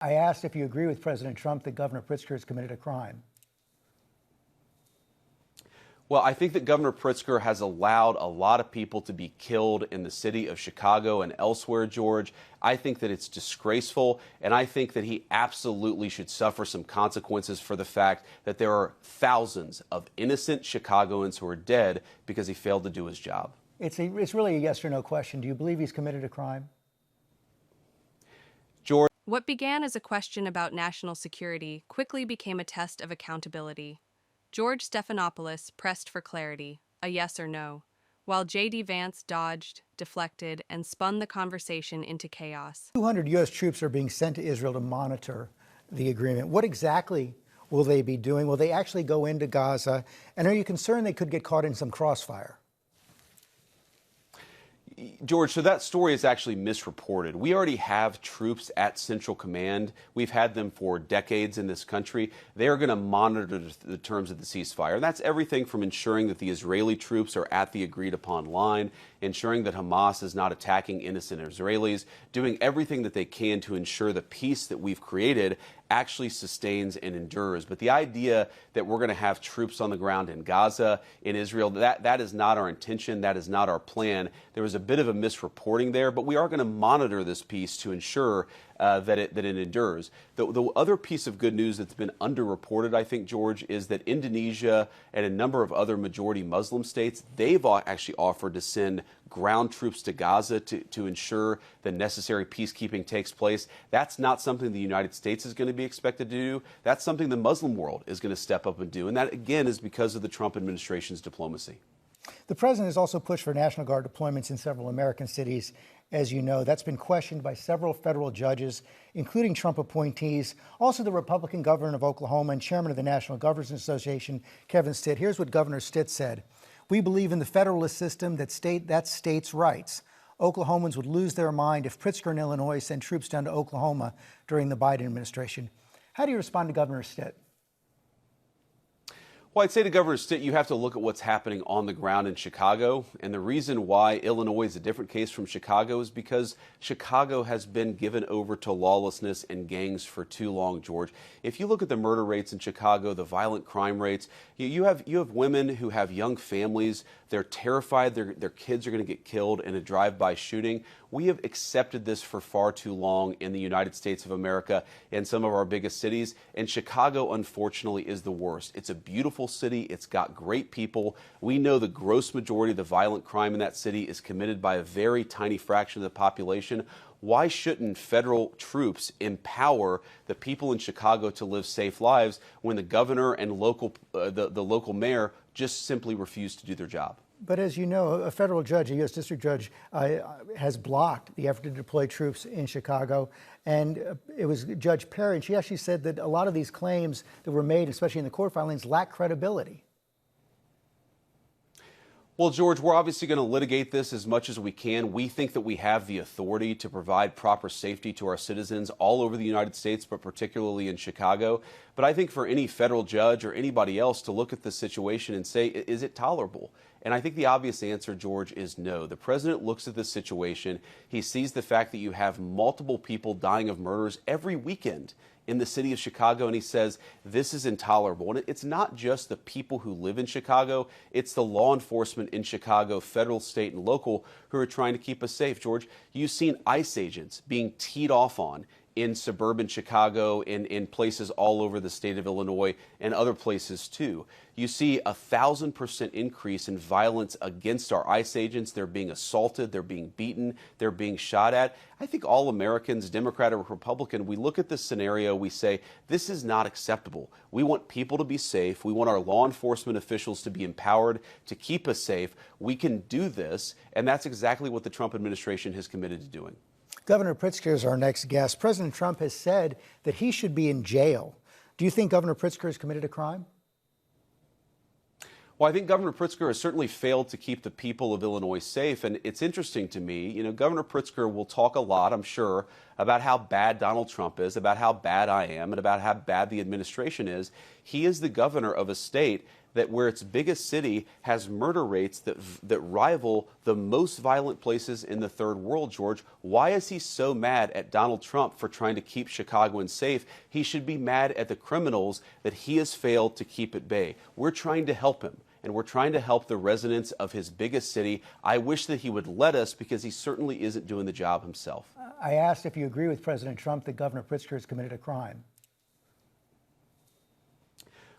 I asked if you agree with President Trump that Governor Pritzker has committed a crime. Well, I think that Governor Pritzker has allowed a lot of people to be killed in the city of Chicago and elsewhere, George. I think that it's disgraceful, and I think that he absolutely should suffer some consequences for the fact that there are thousands of innocent Chicagoans who are dead because he failed to do his job. It's really a yes or no question. Do you believe he's committed a crime? George. What began as a question about national security quickly became a test of accountability. George Stephanopoulos pressed for clarity, a yes or no, while JD Vance dodged, deflected, and spun the conversation into chaos. 200 U.S. troops are being sent to Israel to monitor the agreement. What exactly will they be doing? Will they actually go into Gaza? And are you concerned they could get caught in some crossfire? George, so that story is actually misreported. We already have troops at Central Command. We've had them for decades in this country. They are going to monitor the terms of the ceasefire. And that's everything from ensuring that the Israeli troops are at the agreed upon line, ensuring that Hamas is not attacking innocent Israelis, doing everything that they can to ensure the peace that we've created actually sustains and endures. But the idea that we're going to have troops on the ground in Gaza, in Israel, that is not our intention. That is not our plan. There was a bit of a misreporting there, but we are going to monitor this peace to ensure that it endures. The other piece of good news that's been underreported, I think, George, is that Indonesia and a number of other majority Muslim states, they've actually offered to send ground troops to Gaza to ensure the necessary peacekeeping takes place. That's not something the United States is going to be expected to do. That's something the Muslim world is going to step up and do. And that, again, is because of the Trump administration's diplomacy. The president has also pushed for National Guard deployments in several American cities. As you know, that's been questioned by several federal judges, including Trump appointees. Also, the Republican governor of Oklahoma and chairman of the National Governors Association, Kevin Stitt. Here's what Governor Stitt said. "We believe in the federalist system that's states' rights. Oklahomans would lose their mind if Pritzker and Illinois sent troops down to Oklahoma during the Biden administration." How do you respond to Governor Stitt? Well, I'd say to Governor Stitt, you have to look at what's happening on the ground in Chicago. And the reason why Illinois is a different case from Chicago is because Chicago has been given over to lawlessness and gangs for too long, George. If you look at the murder rates in Chicago, the violent crime rates, you have women who have young families. They're terrified their kids are going to get killed in a drive-by shooting. We have accepted this for far too long in the United States of America and some of our biggest cities. And Chicago, unfortunately, is the worst. It's a beautiful city. It's got great people. We know the gross majority of the violent crime in that city is committed by a very tiny fraction of the population. Why shouldn't federal troops empower the people in Chicago to live safe lives when the governor and the local mayor just simply refuse to do their job? But as you know, a federal judge, a U.S. district judge, has blocked the effort to deploy troops in Chicago. And it was Judge Perry, and she actually said that a lot of these claims that were made, especially in the court filings, lack credibility. Well, George, we're obviously going to litigate this as much as we can. We think that we have the authority to provide proper safety to our citizens all over the United States, but particularly in Chicago. But I think for any federal judge or anybody else to look at the situation and say, is it tolerable? And I think the obvious answer, George, is no. The president looks at this situation. He sees the fact that you have multiple people dying of murders every weekend in the city of Chicago, and he says this is intolerable. And it's not just the people who live in Chicago, it's the law enforcement in Chicago, federal, state, and local, who are trying to keep us safe, George. You've seen ICE agents being teed off on in suburban Chicago, in places all over the state of Illinois and other places too. You see a 1,000% increase in violence against our ICE agents. They're being assaulted, they're being beaten, they're being shot at. I think all Americans, Democrat or Republican, we look at this scenario, we say, this is not acceptable. We want people to be safe. We want our law enforcement officials to be empowered to keep us safe. We can do this, and that's exactly what the Trump administration has committed to doing. Governor Pritzker is our next guest. President Trump has said that he should be in jail. Do you think Governor Pritzker has committed a crime? Well, I think Governor Pritzker has certainly failed to keep the people of Illinois safe. And it's interesting to me, Governor Pritzker will talk a lot, I'm sure, about how bad Donald Trump is, about how bad I am, and about how bad the administration is. He is the governor of a state that where its biggest city has murder rates that rival the most violent places in the third world, George. Why is he so mad at Donald Trump for trying to keep Chicagoans safe? He should be mad at the criminals that he has failed to keep at bay. We're trying to help him, and we're trying to help the residents of his biggest city. I wish that he would let us, because he certainly isn't doing the job himself. I asked if you agree with President Trump that Governor Pritzker has committed a crime.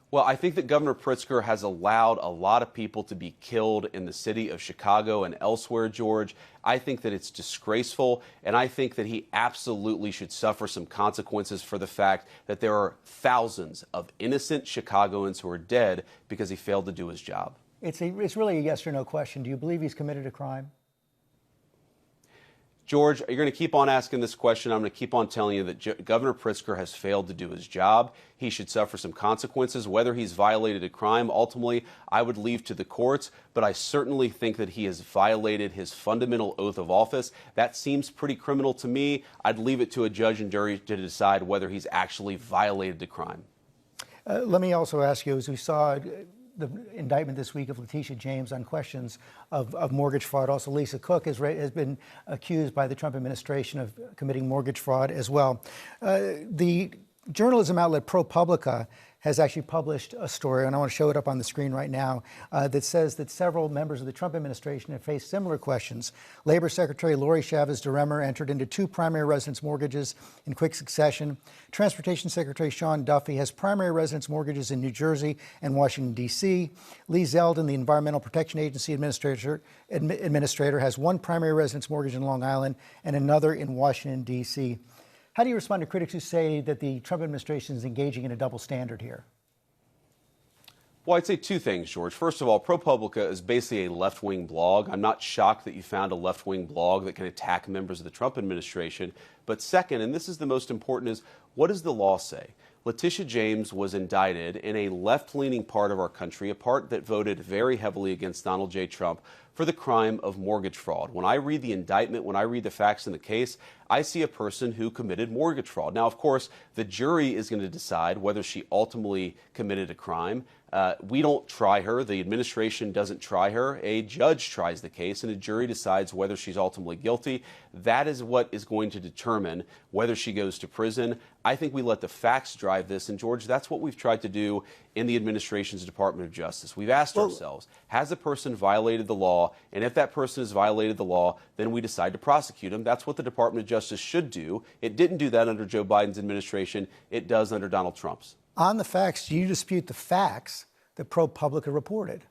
Well, I think that Governor Pritzker has allowed a lot of people to be killed in the city of Chicago and elsewhere, George. I think that it's disgraceful, and I think that he absolutely should suffer some consequences for the fact that there are thousands of innocent Chicagoans who are dead because he failed to do his job. It's really a yes or no question. Do you believe he's committed a crime? George, you're going to keep on asking this question. I'm going to keep on telling you that Governor Pritzker has failed to do his job. He should suffer some consequences. Whether he's violated a crime, ultimately, I would leave to the courts, but I certainly think that he has violated his fundamental oath of office. That seems pretty criminal to me. I'd leave it to a judge and jury to decide whether he's actually violated the crime. Let me also ask you, as we saw the indictment this week of Letitia James on questions of mortgage fraud. Also, Lisa Cook has been accused by the Trump administration of committing mortgage fraud as well. The journalism outlet ProPublica has actually published a story, and I want to show it up on the screen right now, that says that several members of the Trump administration have faced similar questions. Labor Secretary Lori Chavez DeRemer entered into 2 primary residence mortgages in quick succession. Transportation Secretary Sean Duffy has primary residence mortgages in New Jersey and Washington, D.C. Lee Zeldin, the Environmental Protection Agency administrator, has 1 primary residence mortgage in Long Island and another in Washington, D.C. How do you respond to critics who say that the Trump administration is engaging in a double standard here? Well, I'd say 2 things, George. First of all, ProPublica is basically a left-wing blog. I'm not shocked that you found a left-wing blog that can attack members of the Trump administration. But second, and this is the most important, is what does the law say? Letitia James was indicted in a left-leaning part of our country, a part that voted very heavily against Donald J. Trump, for the crime of mortgage fraud. When I read the indictment, when I read the facts in the case, I see a person who committed mortgage fraud. Now, of course, the jury is going to decide whether she ultimately committed a crime. We don't try her. The administration doesn't try her. A judge tries the case, and a jury decides whether she's ultimately guilty. That is what is going to determine whether she goes to prison. I think we let the facts drive this, and George, that's what we've tried to do in the administration's Department of Justice. We've asked ourselves, has a person violated the law? And if that person has violated the law, then we decide to prosecute him. That's what the Department of Justice should do. It didn't do that under Joe Biden's administration. It does under Donald Trump's. On the facts, do you dispute the facts that ProPublica reported?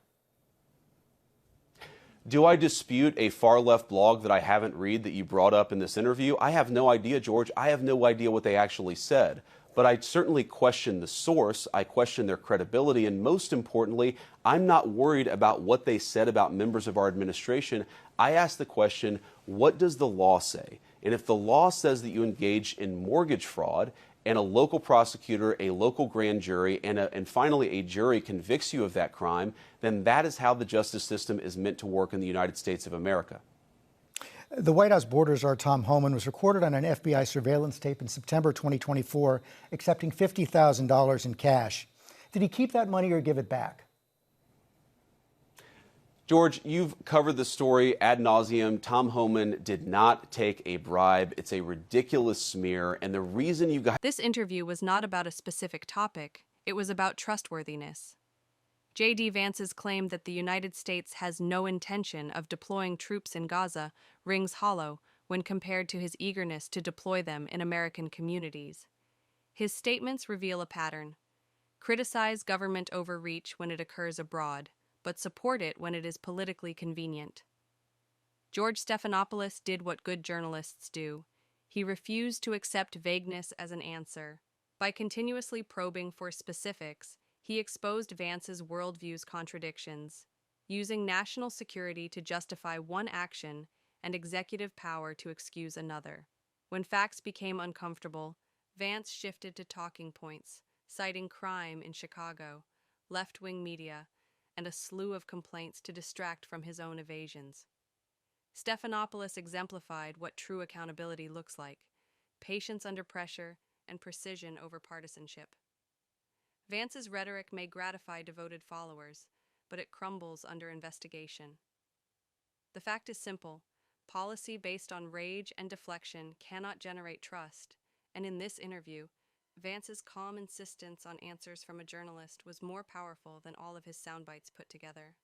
Do I dispute a far-left blog that I haven't read that you brought up in this interview? I have no idea, George. I have no idea what they actually said. But I certainly question the source. I question their credibility. And most importantly, I'm not worried about what they said about members of our administration. I ask the question, what does the law say? And if the law says that you engage in mortgage fraud, and a local prosecutor, a local grand jury, and finally a jury convicts you of that crime, then that is how the justice system is meant to work in the United States of America. The White House border czar Tom Homan was recorded on an FBI surveillance tape in September 2024, accepting $50,000 in cash. Did he keep that money or give it back? George, you've covered the story ad nauseum. Tom Homan did not take a bribe. It's a ridiculous smear. And the reason you got This interview was not about a specific topic. It was about trustworthiness. JD Vance's claim that the United States has no intention of deploying troops in Gaza rings hollow when compared to his eagerness to deploy them in American communities. His statements reveal a pattern. Criticize government overreach when it occurs abroad, but support it when it is politically convenient. George Stephanopoulos did what good journalists do. He refused to accept vagueness as an answer. By continuously probing for specifics, he exposed Vance's worldview's contradictions, using national security to justify one action and executive power to excuse another. When facts became uncomfortable, Vance shifted to talking points, citing crime in Chicago, left-wing media, and a slew of complaints to distract from his own evasions. Stephanopoulos exemplified what true accountability looks like: patience under pressure and precision over partisanship. Vance's rhetoric may gratify devoted followers, but it crumbles under investigation. The fact is simple. Policy based on rage and deflection cannot generate trust, and in this interview, Vance's calm insistence on answers from a journalist was more powerful than all of his soundbites put together.